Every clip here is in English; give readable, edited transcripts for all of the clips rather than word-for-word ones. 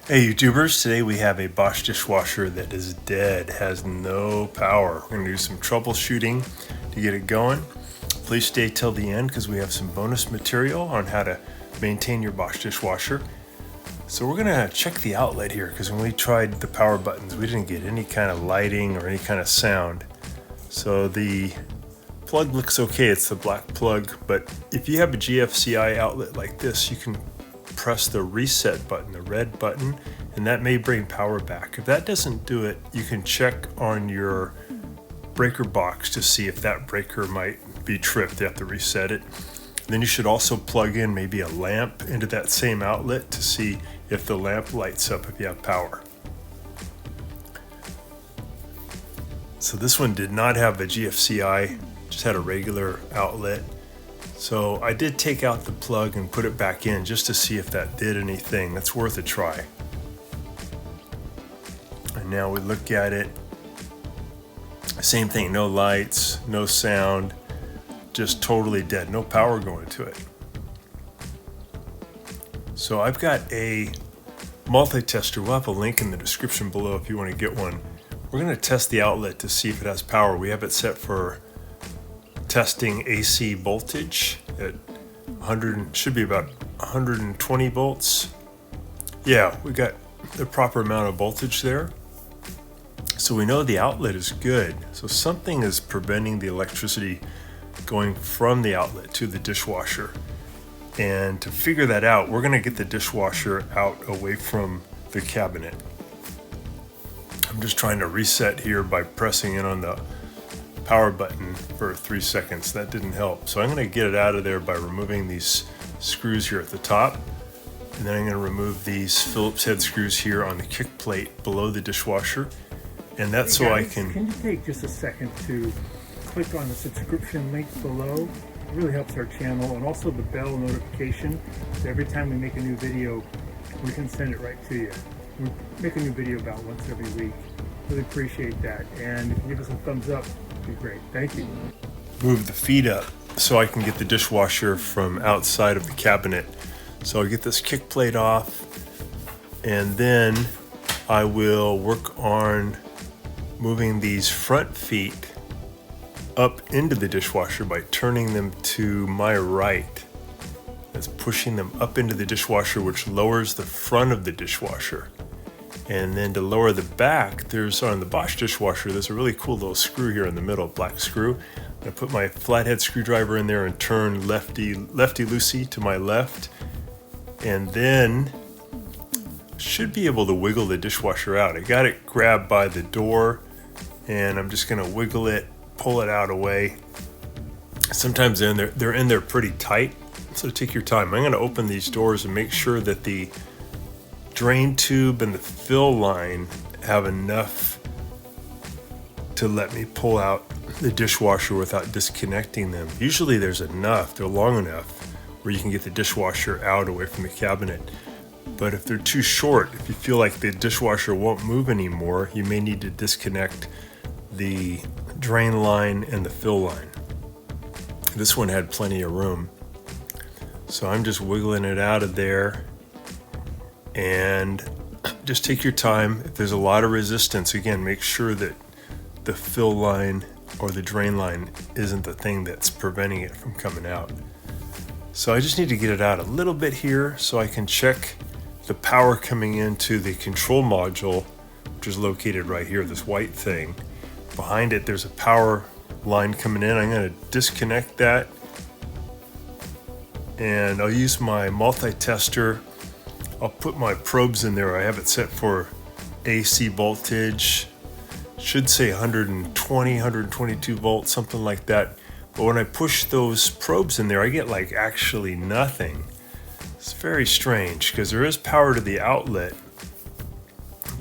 Hey YouTubers, today we have a Bosch dishwasher that is dead, has no power. We're going to do some troubleshooting to get it going. Please stay till the end because we have some bonus material on how to maintain your Bosch dishwasher. So we're going to check the outlet here because when we tried the power buttons we didn't get any kind of lighting or any kind of sound. So the plug looks okay, it's the black plug, but if you have a GFCI outlet like this you can press the reset button, the red button, and that may bring power back. If that doesn't do it, you can check on your breaker box to see if that breaker might be tripped. You have to reset it. Then you should also plug in maybe a lamp into that same outlet to see if the lamp lights up if you have power. So this one did not have a GFCI, just had a regular outlet. So I did take out the plug and put it back in just to see if that did anything. That's worth a try. And now we look at it. Same thing, no lights, no sound, just totally dead, no power going to it. So I've got a multi-tester. We'll have a link in the description below if you want to get one. We're going to test the outlet to see if it has power. We have it set for testing AC voltage at 100, should be about 120 volts. Yeah, we got the proper amount of voltage there. So we know the outlet is good. So something is preventing the electricity going from the outlet to the dishwasher. And to figure that out, we're gonna get the dishwasher out away from the cabinet. I'm just trying to reset here by pressing in on the power button for 3 seconds. That didn't help. So I'm going to get it out of there by removing these screws here at the top. And then I'm going to remove these Phillips head screws here on the kick plate below the dishwasher. And that's so I can... Can you take just a second to click on the subscription link below? It really helps our channel, and also the bell notification. So every time we make a new video, we can send it right to you. We make a new video about once every week. Really appreciate that. And if you give us a thumbs up, it'd be great. Thank you. Move the feet up so I can get the dishwasher from outside of the cabinet. So I'll get this kick plate off, and then I will work on moving these front feet up into the dishwasher by turning them to my right. That's pushing them up into the dishwasher, which lowers the front of the dishwasher. And then to lower the back, there's on the Bosch dishwasher, there's a really cool little screw here in the middle, black screw. I put my flathead screwdriver in there and turn lefty-loosey to my left. And then should be able to wiggle the dishwasher out. I got it grabbed by the door, and I'm just gonna wiggle it, pull it out away. Sometimes they're in there pretty tight, so take your time. I'm gonna open these doors and make sure that the drain tube and the fill line have enough to let me pull out the dishwasher without disconnecting them. Usually there's enough, they're long enough where you can get the dishwasher out away from the cabinet. But if they're too short, if you feel like the dishwasher won't move anymore, you may need to disconnect the drain line and the fill line. This one had plenty of room. So I'm just wiggling it out of there. And just take your time. If there's a lot of resistance, again, make sure that the fill line or the drain line isn't the thing that's preventing it from coming out. So I just need to get it out a little bit here so I can check the power coming into the control module, which is located right here, this white thing. Behind it, there's a power line coming in. I'm going to disconnect that, and I'll use my multi-tester. I'll put my probes in there. I have it set for AC voltage. Should say 120, 122 volts, something like that. But when I push those probes in there, I get like actually nothing. It's very strange because there is power to the outlet,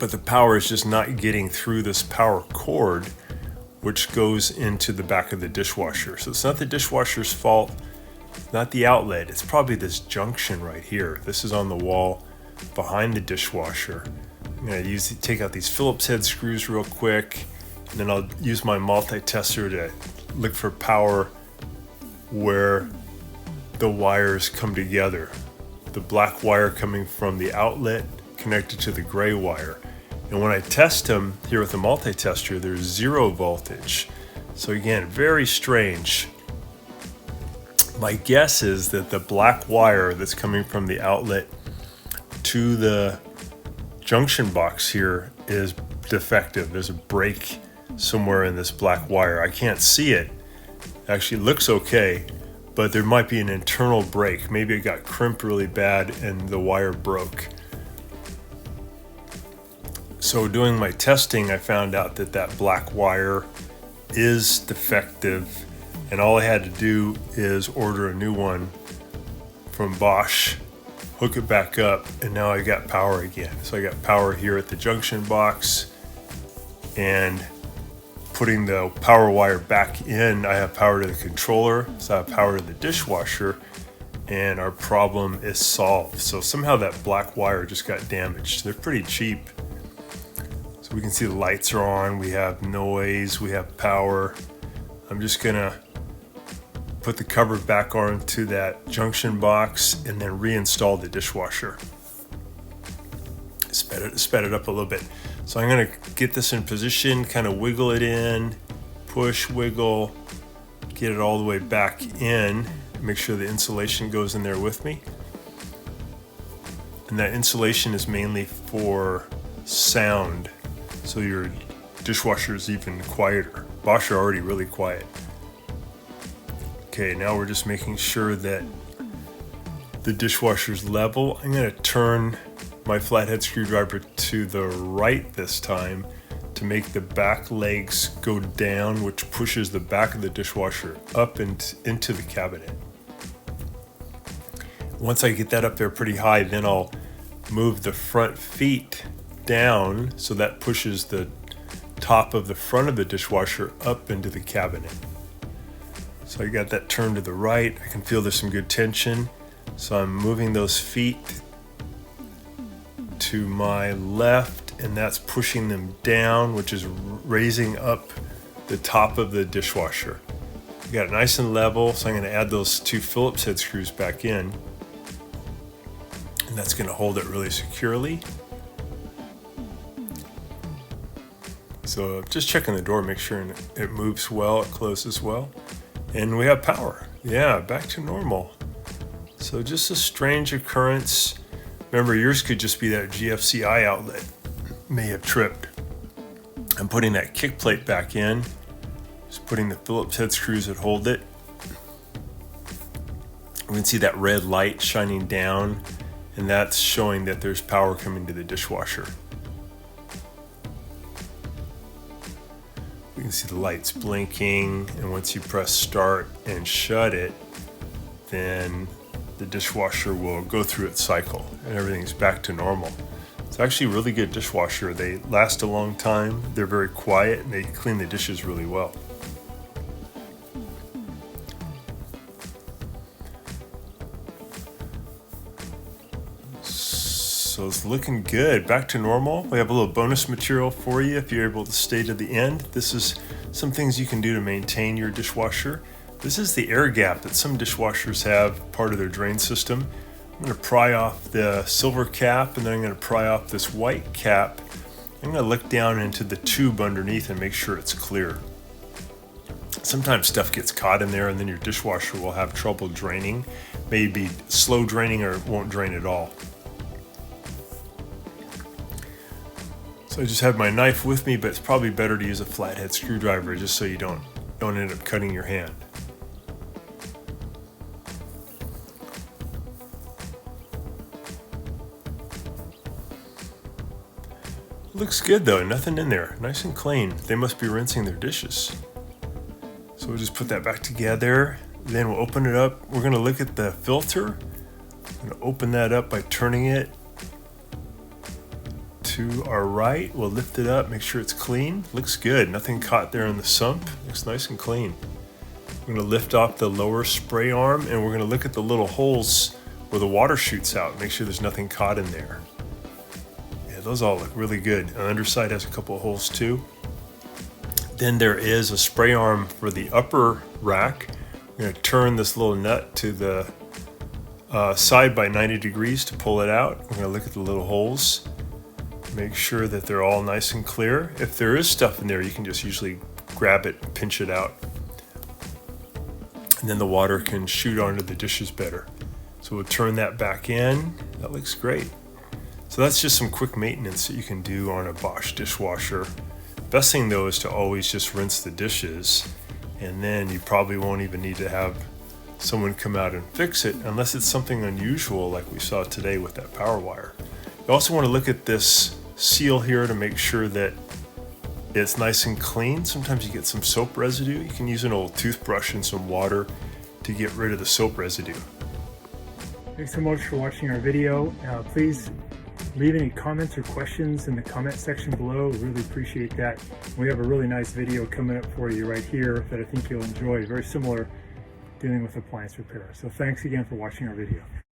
but the power is just not getting through this power cord, which goes into the back of the dishwasher. So it's not the dishwasher's fault, not the outlet. It's probably this junction right here. This is on the wall behind the dishwasher. I'm going to take out these Phillips head screws real quick, and then I'll use my multi-tester to look for power where the wires come together. The black wire coming from the outlet connected to the gray wire. And when I test them here with the multi-tester, there's 0 voltage. So again, very strange. My guess is that the black wire that's coming from the outlet to the junction box here is defective. There's a break somewhere in this black wire. I can't see it. It actually looks okay, but there might be an internal break. Maybe it got crimped really bad and the wire broke. So doing my testing, I found out that that black wire is defective, and all I had to do is order a new one from Bosch, hook it back up, and now I got power again. So I got power here at the junction box, and putting the power wire back in, I have power to the controller, so I have power to the dishwasher, and our problem is solved. So somehow that black wire just got damaged. They're pretty cheap. So we can see the lights are on, we have noise, we have power. I'm just gonna put the cover back onto that junction box and then reinstall the dishwasher. Sped it up a little bit. So I'm gonna get this in position, kind of wiggle it in, push, wiggle, get it all the way back in, make sure the insulation goes in there with me. And that insulation is mainly for sound, so your dishwasher is even quieter. Bosch are already really quiet. Okay, now we're just making sure that the dishwasher's level. I'm gonna turn my flathead screwdriver to the right this time to make the back legs go down, which pushes the back of the dishwasher up into the cabinet. Once I get that up there pretty high, then I'll move the front feet down, so that pushes the top of the front of the dishwasher up into the cabinet. So I got that turned to the right. I can feel there's some good tension. So I'm moving those feet to my left, and that's pushing them down, which is raising up the top of the dishwasher. I got it nice and level, so I'm going to add those 2 Phillips head screws back in, and that's going to hold it really securely. So just checking the door, make sure it moves well, it closes well. And we have power. Yeah, back to normal. So just a strange occurrence. Remember, yours could just be that GFCI outlet may have tripped. I'm putting that kick plate back in. Just putting the Phillips head screws that hold it. We can see that red light shining down, and that's showing that there's power coming to the dishwasher. You can see the lights blinking, and once you press start and shut it, then the dishwasher will go through its cycle and everything's back to normal. It's actually a really good dishwasher. They last a long time, they're very quiet, and they clean the dishes really well. So it's looking good, back to normal. We have a little bonus material for you if you're able to stay to the end. This is some things you can do to maintain your dishwasher. This is the air gap that some dishwashers have part of their drain system. I'm going to pry off the silver cap, and then I'm going to pry off this white cap. I'm going to look down into the tube underneath and make sure it's clear. Sometimes stuff gets caught in there, and then your dishwasher will have trouble draining. Maybe slow draining, or it won't drain at all. So I just have my knife with me, but it's probably better to use a flathead screwdriver just so you don't end up cutting your hand. Looks good though, nothing in there, nice and clean. They must be rinsing their dishes. So we'll just put that back together, then we'll open it up. We're gonna look at the filter. I'm gonna open that up by turning it to our right. We'll lift it up, make sure it's clean. Looks good, nothing caught there in the sump. Looks nice and clean. We're gonna lift off the lower spray arm, and we're gonna look at the little holes where the water shoots out, make sure there's nothing caught in there. Yeah, those all look really good. The underside has a couple of holes too. Then there is a spray arm for the upper rack. We're gonna turn this little nut to the side by 90 degrees to pull it out. We're gonna look at the little holes. Make sure that they're all nice and clear. If there is stuff in there, you can just usually grab it and pinch it out. And then the water can shoot onto the dishes better. So we'll turn that back in. That looks great. So that's just some quick maintenance that you can do on a Bosch dishwasher. Best thing though is to always just rinse the dishes, and then you probably won't even need to have someone come out and fix it unless it's something unusual like we saw today with that power wire. You also want to look at this seal here to make sure that it's nice and clean. Sometimes you get some soap residue. You can use an old toothbrush and some water to get rid of the soap residue. Thanks so much for watching our video. Please leave any comments or questions in the comment section below. Really appreciate that. We have a really nice video coming up for you right here that I think you'll enjoy. Very similar, dealing with appliance repair. So thanks again for watching our video.